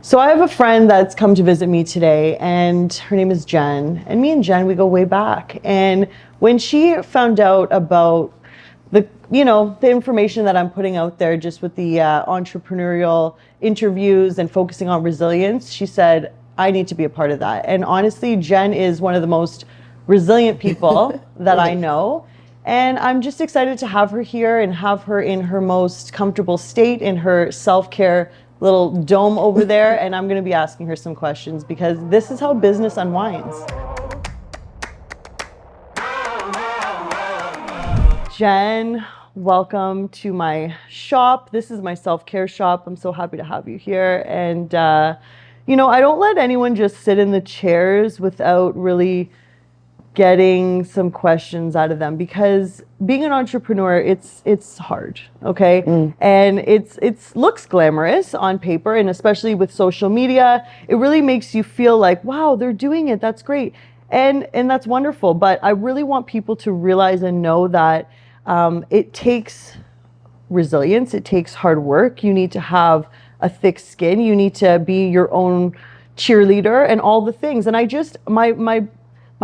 So I have a friend that's come to visit me today, and her name is Jen. And me and Jen, we go way back. And when she found out about the information that I'm putting out there, just with the entrepreneurial interviews and focusing on resilience, she said, I need to be a part of that. And honestly, Jen is one of the most resilient people that I know. And I'm just excited to have her here and have her in her most comfortable state, in her self-care little dome over there. And I'm going to be asking her some questions because this is how business unwinds. Jen, welcome to my shop. This is my self-care shop. I'm so happy to have you here. And, I don't let anyone just sit in the chairs without really getting some questions out of them, because being an entrepreneur, it's hard, okay? And it's looks glamorous on paper, and especially with social media, it really makes you feel like, wow, they're doing it, that's great. And that's wonderful, but I really want people to realize and know that it takes resilience, it takes hard work. You need to have a thick skin, you need to be your own cheerleader and all the things. And I just, my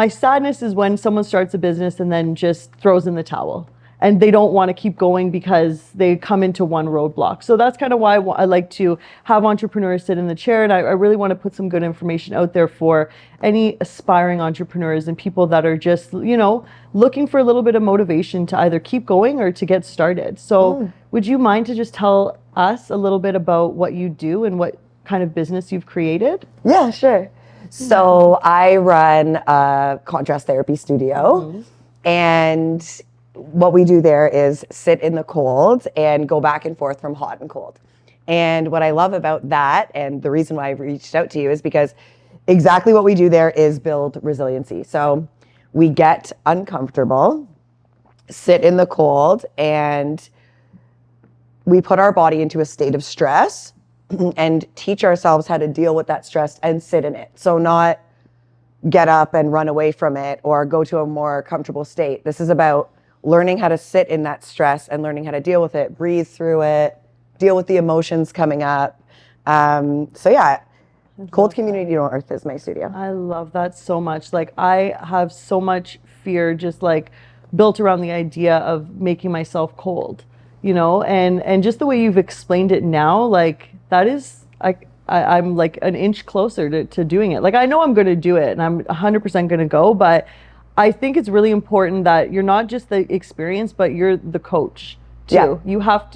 sadness is when someone starts a business and then just throws in the towel and they don't want to keep going because they come into one roadblock. So that's kind of why I like to have entrepreneurs sit in the chair. And I really want to put some good information out there for any aspiring entrepreneurs and people that are just, looking for a little bit of motivation to either keep going or to get started. So would you mind to just tell us a little bit about what you do and what kind of business you've created? Yeah, sure. So I run a contrast therapy studio, and what we do there is sit in the cold and go back and forth from hot and cold. And what I love about that, and the reason why I reached out to you, is because exactly what we do there is build resiliency. So we get uncomfortable, sit in the cold, and we put our body into a state of stress and teach ourselves how to deal with that stress and sit in it. So not get up and run away from it or go to a more comfortable state. This is about learning how to sit in that stress and learning how to deal with it, breathe through it, deal with the emotions coming up. Cold Community No Earth is my studio. I love that so much. Like, I have so much fear just like built around the idea of making myself cold, and just the way you've explained it now, like that is, I'm like an inch closer to doing it. Like, I know I'm going to do it and I'm 100% going to go, but I think it's really important that you're not just the experience, but you're the coach too. Yeah.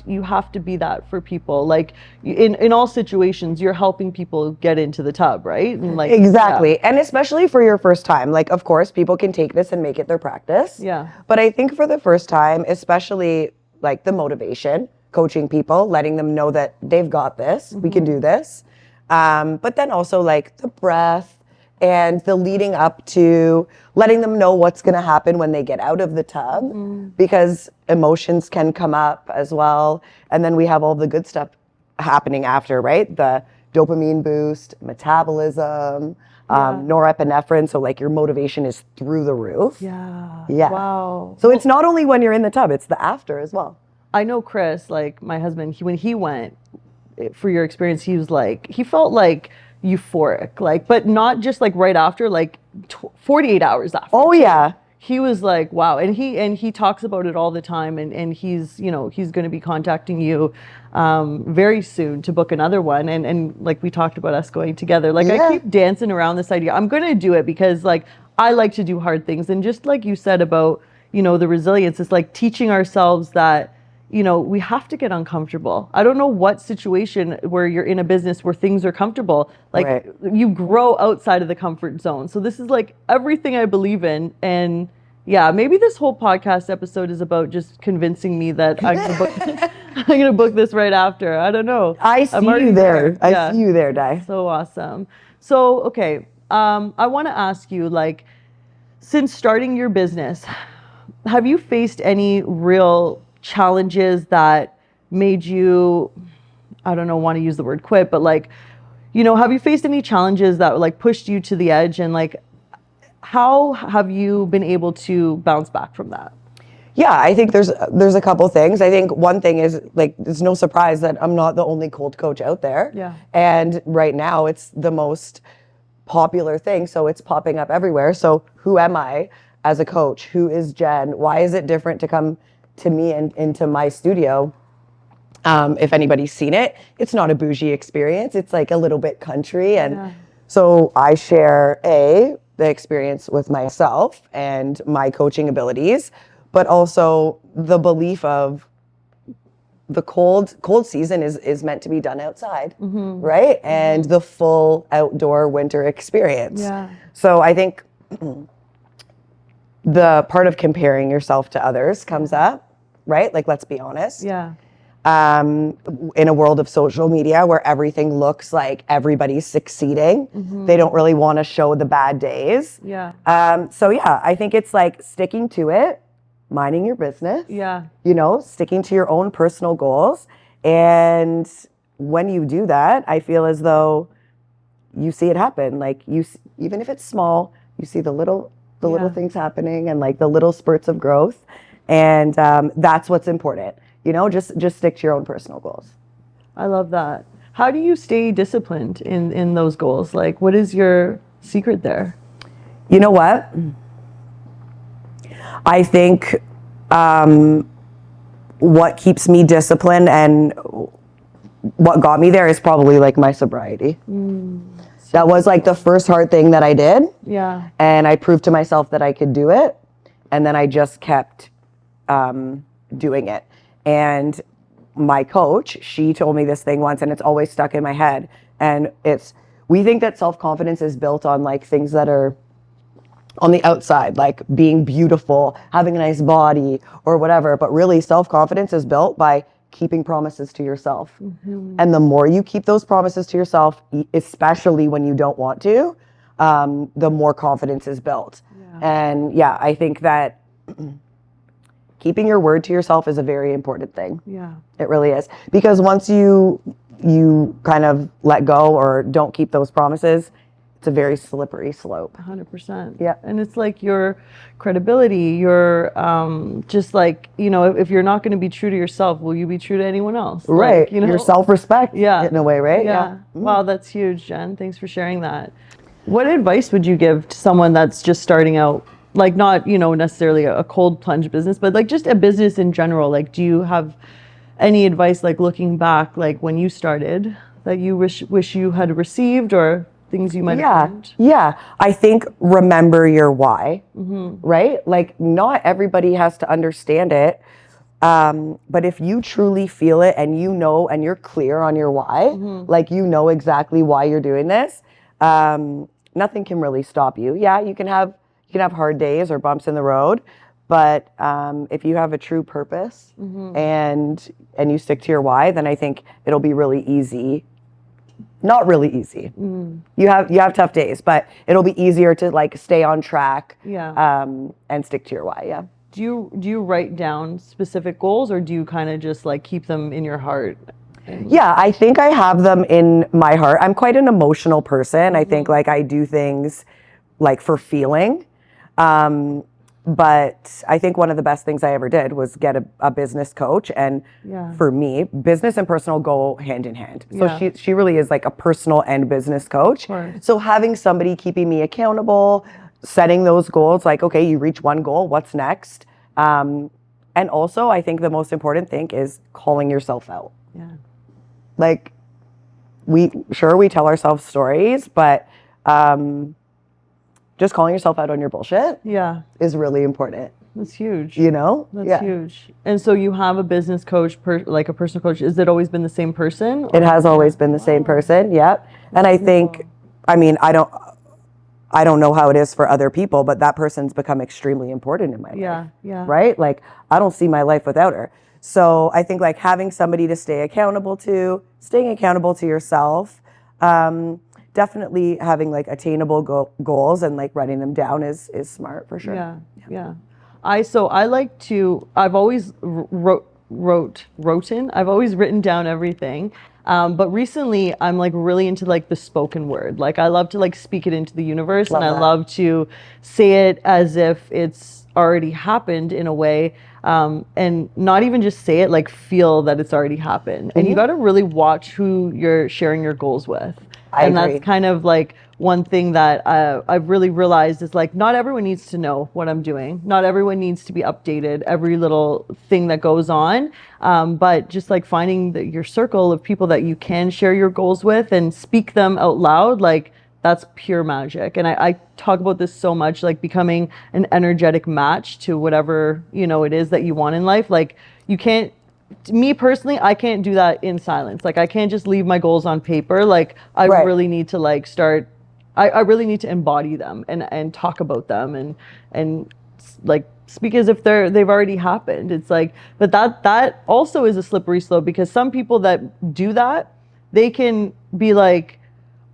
You have to be that for people. Like in all situations, you're helping people get into the tub, right? And like, exactly. Yeah. And especially for your first time, like, of course, people can take this and make it their practice. Yeah. But I think for the first time, especially like the motivation, coaching people, letting them know that they've got this, we can do this. But then also like the breath and the leading up to letting them know what's going to happen when they get out of the tub, because emotions can come up as well. And then we have all the good stuff happening after, right? The dopamine boost, metabolism, norepinephrine. So like your motivation is through the roof. Yeah. Wow. So it's not only when you're in the tub, it's the after as well. I know Chris, like my husband, when he went for your experience, he felt like euphoric, like, but not just like right after, like 48 hours after. Oh yeah. He was like, wow. And he talks about it all the time. And he's going to be contacting you very soon to book another one. And like we talked about us going together, like I keep dancing around this idea. I'm going to do it because like, I like to do hard things. And just like you said about, the resilience, it's like teaching ourselves that, we have to get uncomfortable. I don't know what situation where you're in a business where things are comfortable. Like you grow outside of the comfort zone. So this is like everything I believe in. And yeah, maybe this whole podcast episode is about just convincing me that I'm gonna book this right after. I don't know. I see you there. I see you there, Di. So awesome. So okay, I want to ask you, like, since starting your business, have you faced any real challenges that made you, I don't know, want to use the word quit, but like, have you faced any challenges that like pushed you to the edge, and like, how have you been able to bounce back from that? Yeah, I think there's a couple things. I think one thing is like it's no surprise that I'm not the only cold coach out there. Yeah. And right now it's the most popular thing, so it's popping up everywhere. So who am I as a coach? Who is Jen? Why is it different to come to me and into my studio? If anybody's seen it, it's not a bougie experience. It's like a little bit country, and so I share the experience with myself and my coaching abilities, but also the belief of the cold season is meant to be done outside, right? And the full outdoor winter experience. Yeah. So I think the part of comparing yourself to others comes up, right? Like, let's be honest. Yeah. In a world of social media where everything looks like everybody's succeeding, they don't really want to show the bad days. Yeah. So yeah, I think it's like sticking to it, minding your business. Yeah. You know, sticking to your own personal goals. And when you do that, I feel as though you see it happen. Like even if it's small, you see the little things happening and like the little spurts of growth. And that's what's important. You know, just stick to your own personal goals. I love that. How do you stay disciplined in those goals? Like, what is your secret there? You know what? I think what keeps me disciplined and what got me there is probably like my sobriety. That was like the first hard thing that I did. Yeah. And I proved to myself that I could do it. And then I just kept doing it. And my coach, she told me this thing once and it's always stuck in my head. And we think that self-confidence is built on like things that are on the outside, like being beautiful, having a nice body or whatever. But really self-confidence is built by keeping promises to yourself. And the more you keep those promises to yourself, especially when you don't want to, the more confidence is built. And yeah, I think that keeping your word to yourself is a very important thing. Yeah. It really is. Because once you kind of let go or don't keep those promises, it's a very slippery slope. 100%. Yeah. And it's like your credibility, your just like, you know, if you're not going to be true to yourself, will you be true to anyone else? Right. Like, you know? Your self-respect Yeah. in a way, right? Yeah. Wow, that's huge, Jen. Thanks for sharing that. What advice would you give to someone that's just starting out? Like not, you know, necessarily a cold plunge business, but like just a business in general. Like, do you have any advice, like looking back, like when you started, that you wish you had received, or things you might have learned? Yeah. I think remember your why, right? Like not everybody has to understand it. But if you truly feel it and you know, and you're clear on your why, like you know exactly why you're doing this, nothing can really stop you. Yeah, you can have hard days or bumps in the road, but if you have a true purpose and you stick to your why, then I think it'll be really easy. Not really easy. You have tough days, but it'll be easier to like stay on track. And stick to your why. Yeah. Do you write down specific goals, or do you kind of just like keep them in your heart? Yeah, I think I have them in my heart. I'm quite an emotional person. I think like I do things like for feeling. But I think one of the best things I ever did was get a business coach. And for me, business and personal go hand in hand. So she really is like a personal and business coach. So having somebody keeping me accountable, setting those goals, like, okay, you reach one goal, what's next? And also I think the most important thing is calling yourself out. Yeah. Like we tell ourselves stories, but just calling yourself out on your bullshit is really important. That's huge. You know? That's huge. And so you have a business coach, like a personal coach. Has it always been the same person? It has always been the same person. Yep. And I think, I mean, I don't know how it is for other people, but that person's become extremely important in my life. Yeah. Right? Like I don't see my life without her. So I think like having somebody to stay accountable to, staying accountable to yourself, definitely having like attainable goals and like writing them down is smart for sure. Yeah. I like to, I've always I've always written down everything. But recently I'm like really into like the spoken word. Like I love to like speak it into the universe, Love and I that. love to say it as if it's already happened in a way. And not even just say it, like feel that it's already happened. And you got to really watch who you're sharing your goals with. I And that's agree. kind of like one thing that I've really realized is like not everyone needs to know what I'm doing. Not everyone needs to be updated every little thing that goes on. But just like finding your circle of people that you can share your goals with and speak them out loud, like that's pure magic. And I talk about this so much, like becoming an energetic match to whatever, it is that you want in life. Like you can't, me personally, I can't do that in silence. Like I can't just leave my goals on paper. Like I Right. really need to like start, I really need to embody them and talk about them and like speak as if they've already happened. It's like, but that also is a slippery slope, because some people that do that, they can be like,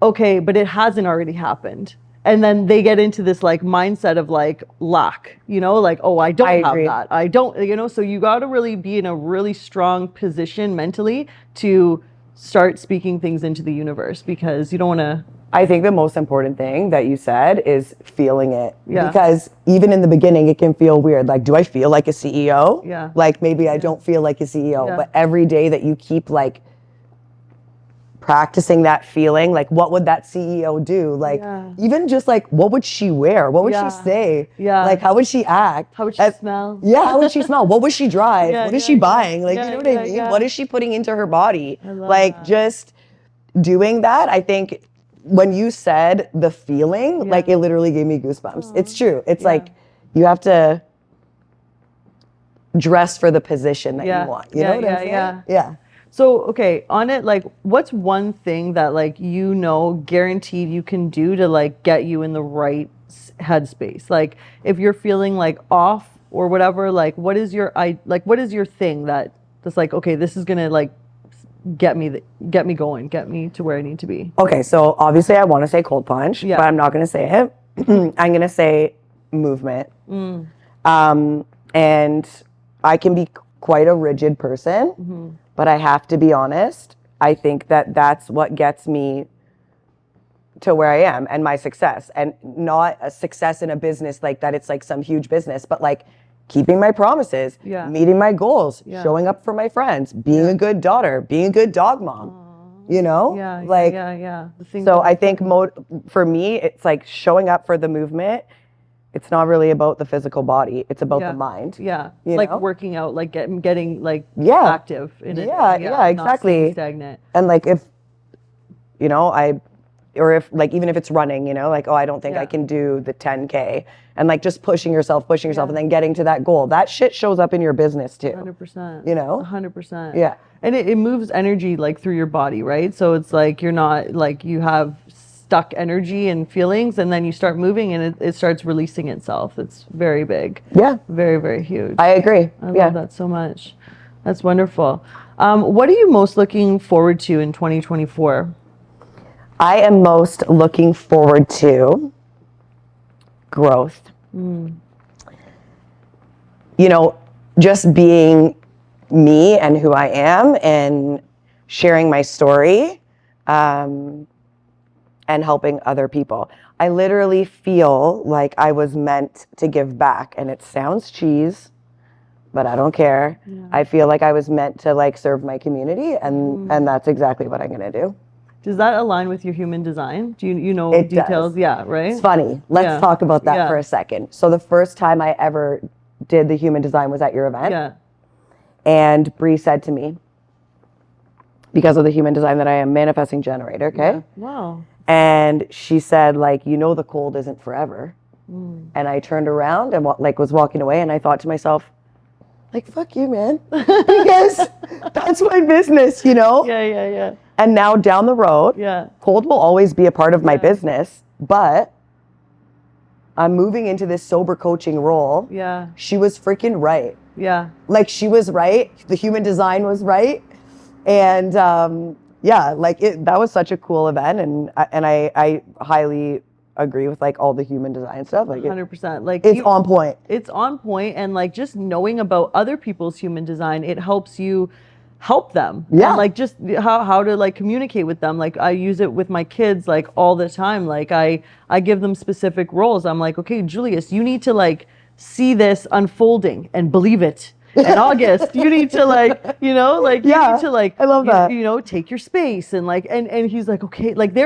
okay, but it hasn't already happened. And then they get into this like mindset of like lack, like, oh, I don't I have agree. that. I don't, so you got to really be in a really strong position mentally to start speaking things into the universe, because you don't want to. I think the most important thing that you said is feeling it. Yeah. Because even in the beginning, it can feel weird. Like, do I feel like a CEO? Yeah. Like, maybe I don't feel like a CEO. Yeah. But every day that you keep like practicing that feeling, like, what would that CEO do? Like, even just like, what would she wear? What would she say? Yeah. Like, how would she act? How would she smell? Yeah, how would she smell? What would she drive? Yeah, What is yeah, she yeah. buying? Like, Yeah, you know what I yeah, mean? yeah. What is she putting into her body? I love Like, that. just doing that, I think when you said the feeling, like it literally gave me goosebumps. It's true. It's like you have to dress for the position that you want. You know what I'm saying? Yeah. So, okay, on it, like, what's one thing that, like, guaranteed you can do to, like, get you in the right headspace? Like, if you're feeling, like, off or whatever, like, what is your thing that's like, okay, this is gonna, like, get me going, get me to where I need to be? Okay, so obviously I want to say cold plunge, but I'm not going to say it. I'm going to say movement. And I can be quite a rigid person, but I have to be honest. I think that that's what gets me to where I am and my success, and not a success in a business like that. It's like some huge business, but like keeping my promises, meeting my goals, showing up for my friends, being a good daughter, being a good dog mom. So I think for me, it's like showing up for the movement. It's not really about the physical body. It's about the mind. Yeah. You Like know? working out, like getting like Yeah. active in it. Yeah, Not exactly. staying stagnant. And like if even if it's running, like, oh, I don't think I can do the 10K, and like just pushing yourself and then getting to that goal. That shit shows up in your business too. 100%. 100%. Yeah. And it moves energy like through your body, right? So it's like you're not like you have stuck energy and feelings, and then you start moving and it starts releasing itself. It's very big. Yeah. Very, very huge. I agree. I love that so much. That's wonderful. What are you most looking forward to in 2024? I am most looking forward to growth. Just being me and who I am, and sharing my story, and helping other people. I literally feel like I was meant to give back, and it sounds cheese, but I don't care. I feel like I was meant to like serve my community, and that's exactly what I'm gonna do. Does that align with your human design? Do you know It details? does. Yeah, right? It's funny. Let's talk about that for a second. So the first time I ever did the human design was at your event. Yeah. And Bree said to me, because of the human design, that I am manifesting generator, okay? Yeah. Wow. And she said, like, the cold isn't forever. And I turned around and was walking away, and I thought to myself, like, fuck you, man. Because that's my business, Yeah. And now down the road, cold will always be a part of my business, but I'm moving into this sober coaching role. Yeah. She was freaking right. Yeah. Like, she was right. The human design was right. And that was such a cool event. And I highly agree with like all the human design stuff. Like 100%. Like it's on point. It's on point, and like just knowing about other people's human design, it helps you help them. Yeah. And like just how to like communicate with them. Like I use it with my kids like all the time. Like I give them specific roles. I'm like, okay, Julius, you need to like see this unfolding and believe it. And August, you need to like, you know, like you Yeah, need to like I love that. you know, take your space and like and he's like, okay, like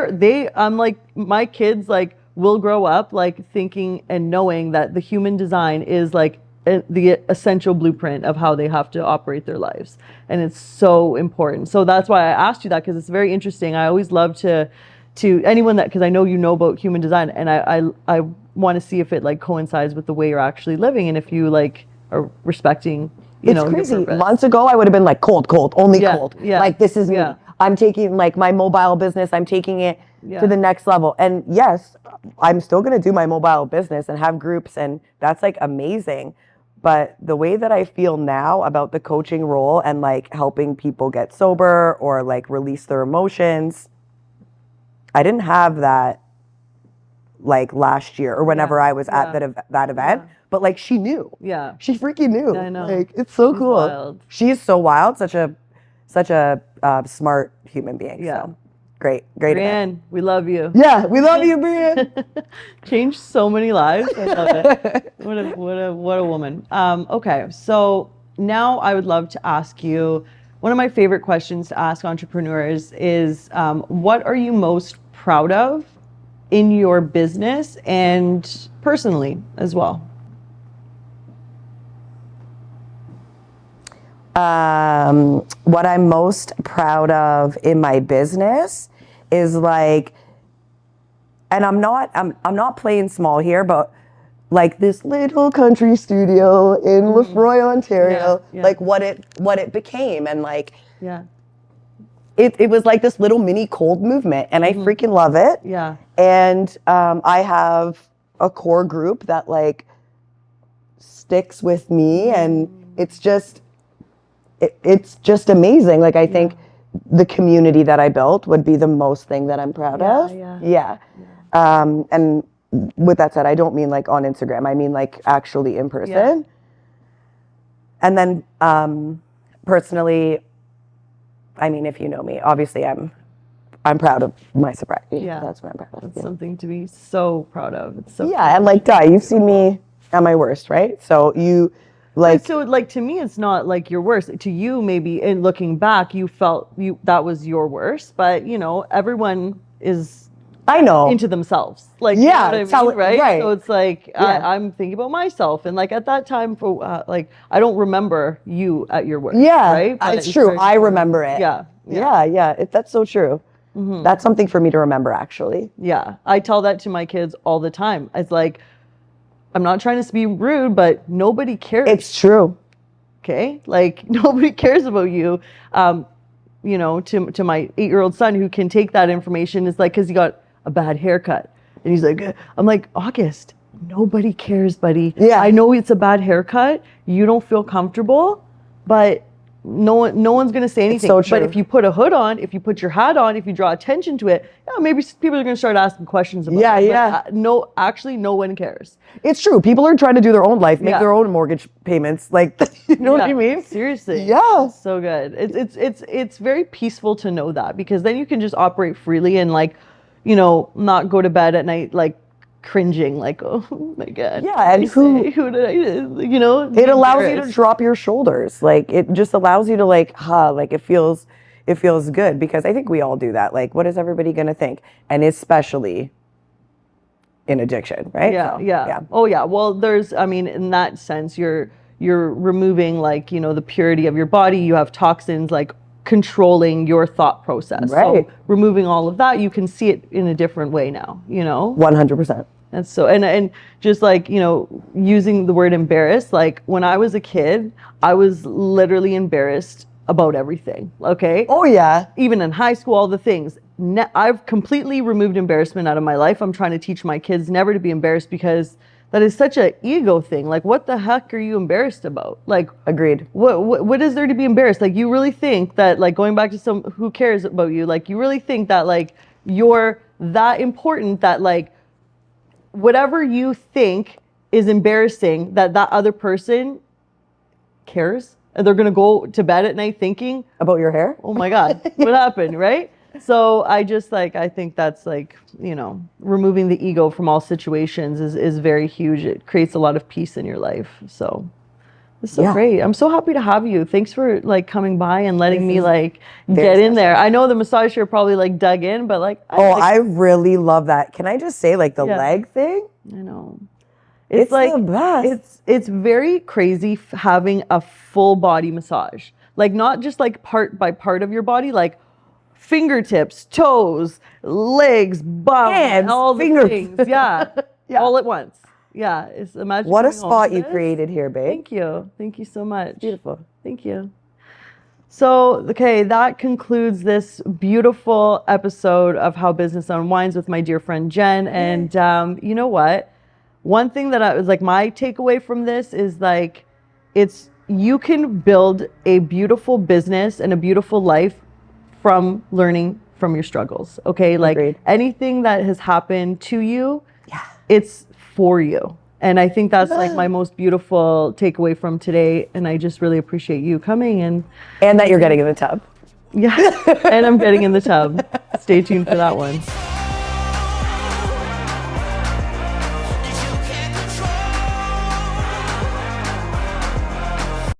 I'm like, my kids like will grow up like thinking and knowing that the human design is like the essential blueprint of how they have to operate their lives, and it's so important. So that's why I asked you that, because it's very interesting. I always love to anyone that, because I know you know about human design, and I want to see if it like coincides with the way you're actually living, and if you like are respecting, you know, crazy. your purpose. Months ago, I would have been like cold, only cold. Yeah. Like this is me. Yeah. I'm taking like my mobile business, I'm taking it to the next level. And yes, I'm still going to do my mobile business and have groups, and that's like amazing. But the way that I feel now about the coaching role and like helping people get sober or like release their emotions, I didn't have that like last year or whenever I was at that event. But like she knew. Yeah. She freaking knew. I know. Like it's so cool. Wild. She's so wild, such a smart human being. Yeah. So great event. Brienne, we love you. Yeah, we love you, Brienne. Changed so many lives. I love it. What a woman. Okay, so now I would love to ask you, one of my favorite questions to ask entrepreneurs is, what are you most proud of in your business and personally as well? What I'm most proud of in my business is like, and I'm not playing small here, but like this little country studio in Lefroy, Ontario, like what it became, and like it was like this little mini cold movement, and I freaking love it. Yeah. And I have a core group that like sticks with me, and it's just amazing. Like I think the community that I built would be the most thing that I'm proud of. Yeah. And with that said, I don't mean like on Instagram. I mean like actually in person. Yeah. And then personally, I mean, if you know me, obviously I'm proud of my sobriety. Yeah. That's what I'm proud of. That's something to be so proud of. It's so yeah, and like you've seen me at my worst, right? So you like, so like to me it's not like your worst. To you maybe, in looking back, you felt that was your worst, but you know, everyone is into themselves, like, yeah, you know what I mean, right? So it's like I'm thinking about myself, and like at that time, for like I don't remember you at your worst. Right? But it's true. I remember it. Yeah. That's so true. That's something for me to remember, actually. Yeah, I tell that to my kids all the time. It's like, I'm not trying to be rude, but nobody cares. It's true. Okay, like nobody cares about you. You know, to my 8-year-old son, who can take that information, is like, because he got a bad haircut, and he's like, I'm like, August, nobody cares, buddy. Yeah, I know it's a bad haircut. You don't feel comfortable, but no one's gonna say anything. It's so true. But if you put a hood on, if you put your hat on, if you draw attention to it, maybe people are gonna start asking questions about it. But no, actually, no one cares. It's true. People are trying to do their own life, make their own mortgage payments. Like, you know what I mean? Seriously. Yeah. So good. It's very peaceful to know that, because then you can just operate freely and like, you know, not go to bed at night like cringing, like, oh my God. Yeah, and who did I, you know? It allows you to drop your shoulders. Like, it just allows you to like, like it feels good, because I think we all do that. Like, what is everybody gonna think? And especially in addiction, right? Yeah. Oh yeah. Well, I mean, in that sense, you're removing like, you know, the purity of your body. You have toxins like controlling your thought process. Right. So removing all of that, you can see it in a different way now, you know? 100%. And so, and just like, you know, using the word embarrassed, like when I was a kid, I was literally embarrassed about everything. Okay. Oh yeah. Even in high school, all the things. I've completely removed embarrassment out of my life. I'm trying to teach my kids never to be embarrassed, because that is such an ego thing. Like, what the heck are you embarrassed about? Like, agreed. What is there to be embarrassed? Like, you really think that, like, going back to who cares about you? Like, you really think that like you're that important that like whatever you think is embarrassing, that other person cares? And they're going to go to bed at night thinking, About your hair? oh my God, what happened, right? So I just like, I think that's like, you know, removing the ego from all situations is very huge. It creates a lot of peace in your life. So it's so great. I'm so happy to have you. Thanks for like coming by and letting me like get in there. I know the massage chair probably like dug in, but like, I really love that. Can I just say like the leg thing? I know. It's like, the best. It's very crazy having a full body massage. Like not just like part by part of your body, like fingertips, toes, legs, bum, Hands, all the fingers. things. Yeah. All at once. Yeah. It's imagine What a coming home spot to you this. created here, babe. Thank you. Thank you so much. Beautiful. Thank you. So, okay, that concludes this beautiful episode of How Business Unwinds with my dear friend Jen. And you know what? One thing that I was like, my takeaway from this is like, you can build a beautiful business and a beautiful life from learning from your struggles. Okay. Like Agreed. anything that has happened to you, it's for you. And I think that's like my most beautiful takeaway from today. And I just really appreciate you coming and that you're getting in the tub. yeah, and I'm getting in the tub. Stay tuned for that one.